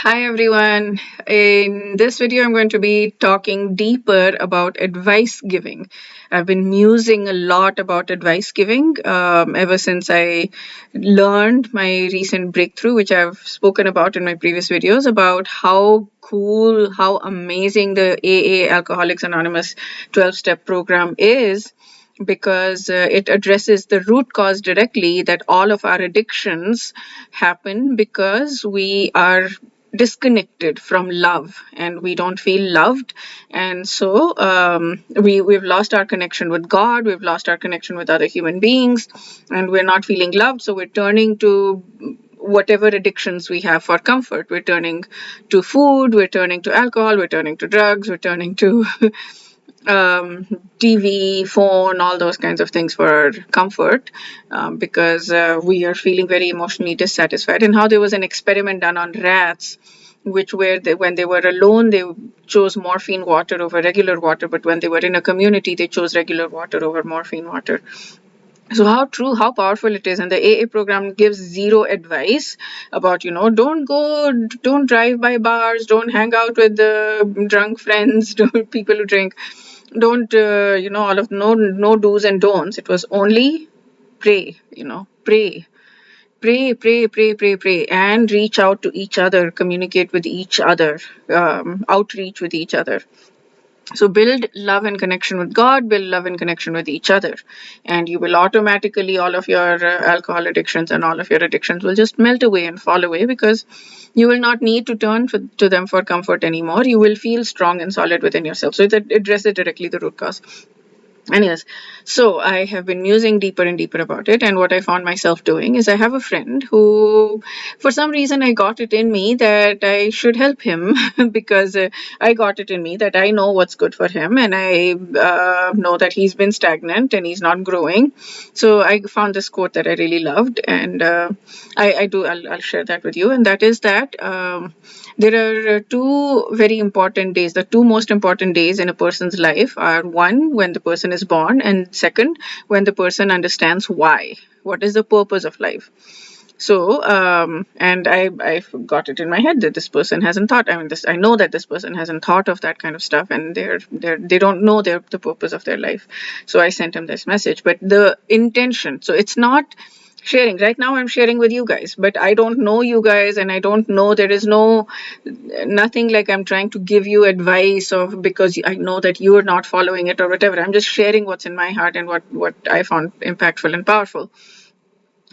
Hi everyone. In this video, I'm going to be talking deeper about advice giving. I've been musing a lot about advice giving ever since I learned my recent breakthrough, which I've spoken about in my previous videos, about how cool, how amazing the AA Alcoholics Anonymous 12-step program is, because it addresses the root cause directly, that all of our addictions happen because we are disconnected from love and we don't feel loved. And so we've lost our connection with God, we've lost our connection with other human beings, and we're not feeling loved, so we're turning to whatever addictions we have for comfort. We're turning to food, we're turning to alcohol, we're turning to drugs, we're turning to TV, phone, all those kinds of things for comfort, because we are feeling very emotionally dissatisfied. And how there was an experiment done on rats, which where when they were alone, they chose morphine water over regular water, but when they were in a community, they chose regular water over morphine water. So how true, how powerful it is. And the AA program gives zero advice about, don't drive by bars, don't hang out with the drunk friends, people who drink, don't, all of no do's and don'ts. It was only pray, pray, and reach out to each other, communicate with each other, outreach with each other. So build love and connection with God, build love and connection with each other, and you will automatically, all of your alcohol addictions and all of your addictions will just melt away and fall away, because you will not need to turn to them for comfort anymore. You will feel strong and solid within yourself. So it addresses directly the root cause. Anyways, so I have been musing deeper and deeper about it, and what I found myself doing is, I have a friend who, for some reason, I got it in me that I should help him because I got it in me that I know what's good for him, and I know that he's been stagnant and he's not growing. So I found this quote that I really loved, and I'll share that with you, and that is that. There are two very important days. The two most important days in a person's life are, one, when the person is born, and second, when the person understands why. What is the purpose of life? So, and I got it in my head that this person hasn't thought. I know that this person hasn't thought of that kind of stuff, and they don't know the purpose of their life. So I sent him this message. But the intention, so it's not sharing. Right now I'm sharing with you guys, but I don't know you guys, and I don't know, there is nothing like I'm trying to give you advice of, because I know that you are not following it or whatever. I'm just sharing what's in my heart and what I found impactful and powerful.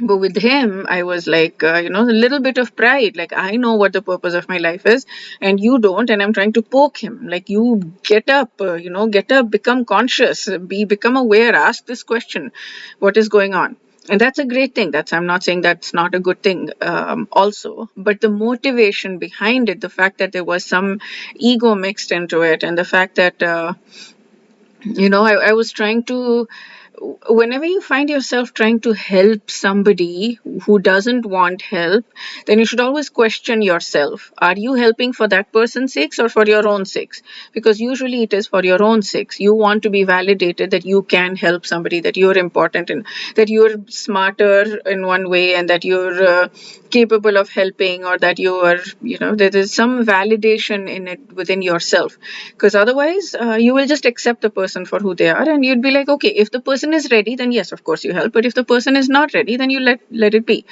But with him, I was like, a little bit of pride. Like, I know what the purpose of my life is, and you don't. And I'm trying to poke him. Like, you get up, get up, become conscious, become aware, ask this question, what is going on? And that's a great thing. I'm not saying that's not a good thing, also. But the motivation behind it, the fact that there was some ego mixed into it, and the fact that, I was trying to, whenever you find yourself trying to help somebody who doesn't want help, then you should always question yourself. Are you helping for that person's sakes or for your own sakes? Because usually it is for your own sakes. You want to be validated that you can help somebody, that you're important, and that you're smarter in one way, and that you're capable of helping, or that you are, there is some validation in it within yourself. Because otherwise, you will just accept the person for who they are, and you'd be like, okay, if the person is ready, then yes, of course you help. But if the person is not ready, then you let it be.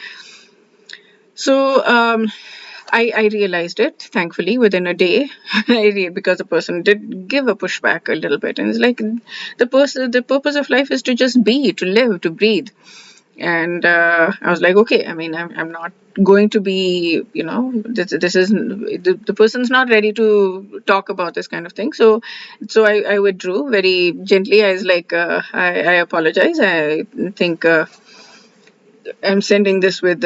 So I realized it, thankfully, within a day. Because the person did give a pushback a little bit, and it's like, the purpose of life is to just be, to live, to breathe. And I was like, okay, I'm not going to be, this is, the person's not ready to talk about this kind of thing. So I withdrew very gently. I was like, I apologize. I think I'm sending this with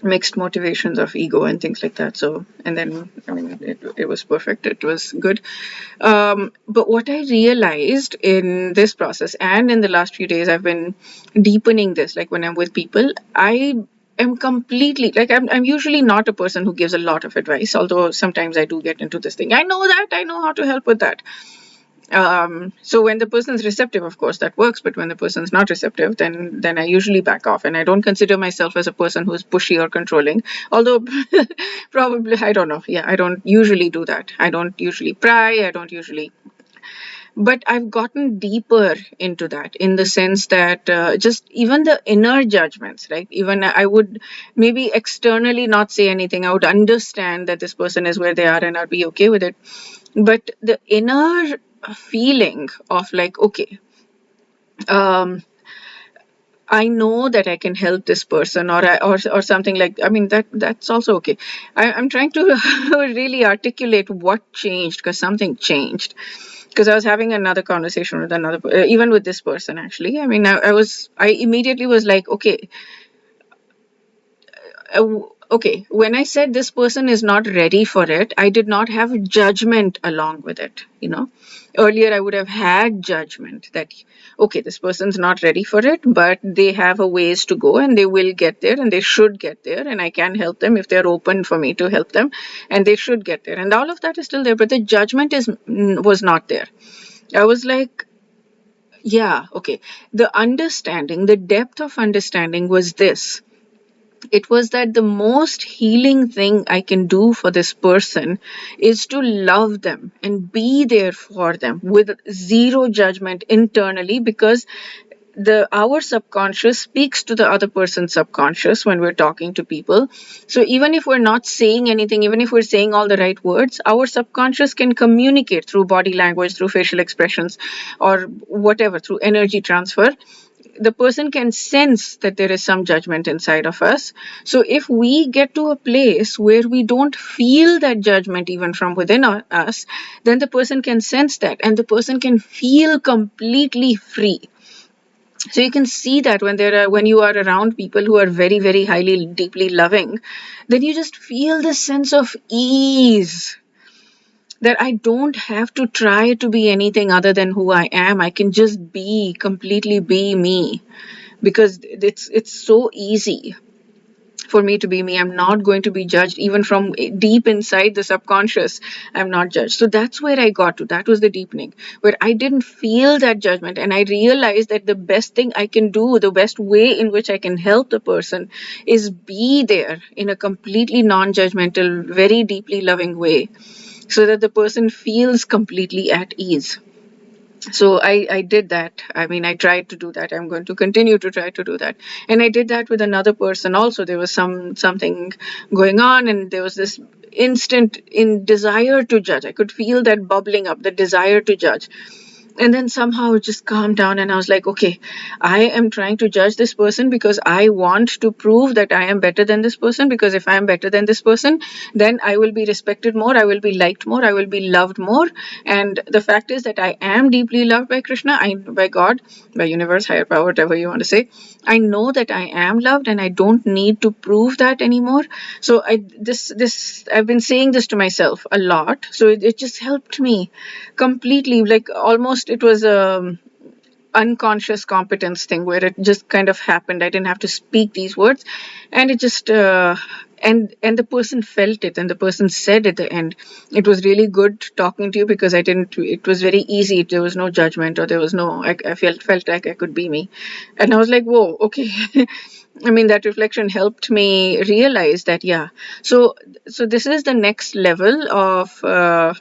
mixed motivations of ego and things like that. So, and then, it was perfect. It was good. But what I realized in this process, and in the last few days, I've been deepening this. Like, when I'm with people, I am completely, like, I'm usually not a person who gives a lot of advice, although sometimes I do get into this thing. I know how to help with that. So when the person's receptive, of course that works, but when the person's not receptive, then I usually back off, and I don't consider myself as a person who's pushy or controlling, although probably, I don't know, yeah, I don't usually do that. I don't usually pry, I don't usually, but I've gotten deeper into that, in the sense that just even the inner judgments, right? Even I would maybe externally not say anything, I would understand that this person is where they are and I'll be okay with it, but the inner feeling of like, okay, um I know that I can help this person, or something like, I mean, that's also okay. I'm trying to really articulate what changed, because something changed. Because I was having another conversation with another, even with this person actually. I mean, I immediately was like, okay, okay, when I said this person is not ready for it, I did not have judgment along with it, you know. Earlier I would have had judgment that, okay, this person's not ready for it, but they have a ways to go and they will get there and they should get there, and I can help them if they're open for me to help them, and they should get there, and all of that is still there, but the judgment was not there. I was like, yeah, okay. The understanding, the depth of understanding was this. It was that the most healing thing I can do for this person is to love them and be there for them with zero judgment internally, because the our subconscious speaks to the other person's subconscious when we're talking to people. So even if we're not saying anything, even if we're saying all the right words, our subconscious can communicate through body language, through facial expressions, or whatever, through energy transfer. The person can sense that there is some judgment inside of us. So if we get to a place where we don't feel that judgment even from within us, then the person can sense that and the person can feel completely free. So you can see that when you are around people who are very, very highly deeply loving, then you just feel this sense of ease, that I don't have to try to be anything other than who I am. I can just be, completely be me, because it's so easy for me to be me. I'm not going to be judged, even from deep inside the subconscious. I'm not judged. So that's where I got to. That was the deepening, where I didn't feel that judgment. And I realized that the best thing I can do, the best way in which I can help the person, is be there in a completely non judgmental, very deeply loving way, so that the person feels completely at ease. So I did that. I mean, I tried to do that. I'm going to continue to try to do that. And I did that with another person also. There was something going on, and there was this instant in desire to judge. I could feel that bubbling up, the desire to judge. And then somehow it just calmed down, and I was like, okay, I am trying to judge this person because I want to prove that I am better than this person, because if I am better than this person, then I will be respected more, I will be liked more, I will be loved more. And the fact is that I am deeply loved by Krishna, by God, by universe, higher power, whatever you want to say. I know that I am loved and I don't need to prove that anymore. So I've been saying this to myself a lot, so it just helped me completely. Like, almost it was a unconscious competence thing where it just kind of happened. I didn't have to speak these words, and it just and the person felt it, and the person said at the end, it was really good talking to you, because I didn't, it was very easy, there was no judgment, or there was no, I felt like I could be me. And I was like, whoa, okay. I mean, that reflection helped me realize that, yeah. So this is the next level of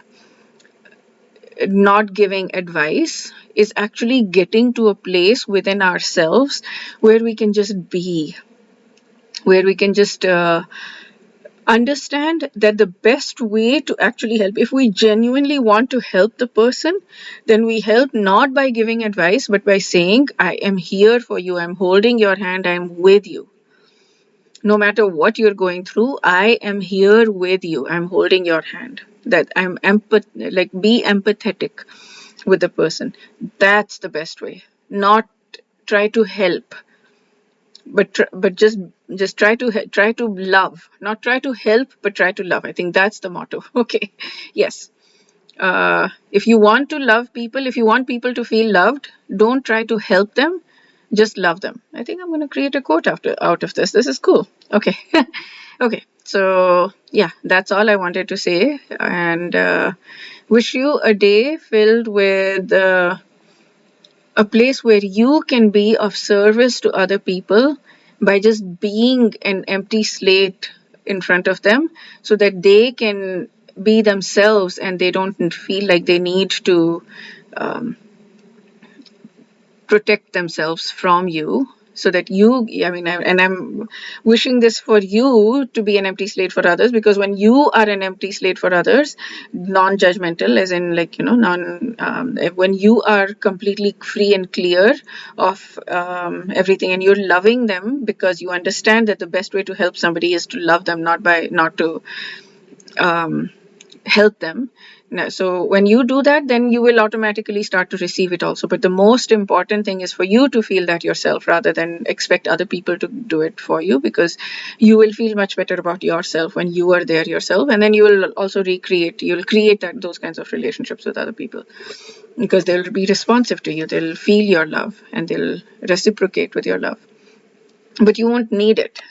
not giving advice, is actually getting to a place within ourselves where we can just be, where we can just understand that the best way to actually help, if we genuinely want to help the person, then we help not by giving advice, but by saying, I am here for you, I'm holding your hand, I'm with you. No matter what you're going through, I am here with you, I'm holding your hand. That I'm like, be empathetic with the person. That's the best way. Not try to help, but just try to love. Not try to help, but try to love. I think that's the motto. Okay. Yes. If you want to love people, if you want people to feel loved, don't try to help them, just love them. I think I'm going to create a quote out of this. This is cool. Okay. Okay, so yeah, that's all I wanted to say. And Wish you a day filled with a place where you can be of service to other people by just being an empty slate in front of them, so that they can be themselves and they don't feel like they need to um, protect themselves from you, so that you, and I'm wishing this for you to be an empty slate for others, because when you are an empty slate for others, non-judgmental, as in, like, when you are completely free and clear of everything, and you're loving them because you understand that the best way to help somebody is to love them, not to um, help them. So when you do that, then you will automatically start to receive it also. But the most important thing is for you to feel that yourself, rather than expect other people to do it for you, because you will feel much better about yourself when you are there yourself. And then you'll create those kinds of relationships with other people, because they'll be responsive to you, they'll feel your love, and they'll reciprocate with your love. But you won't need it,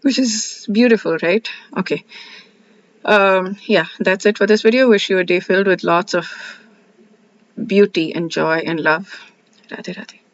which is beautiful, right? Okay. Yeah, that's it for this video. Wish you a day filled with lots of beauty and joy and love. Radhe Radhe.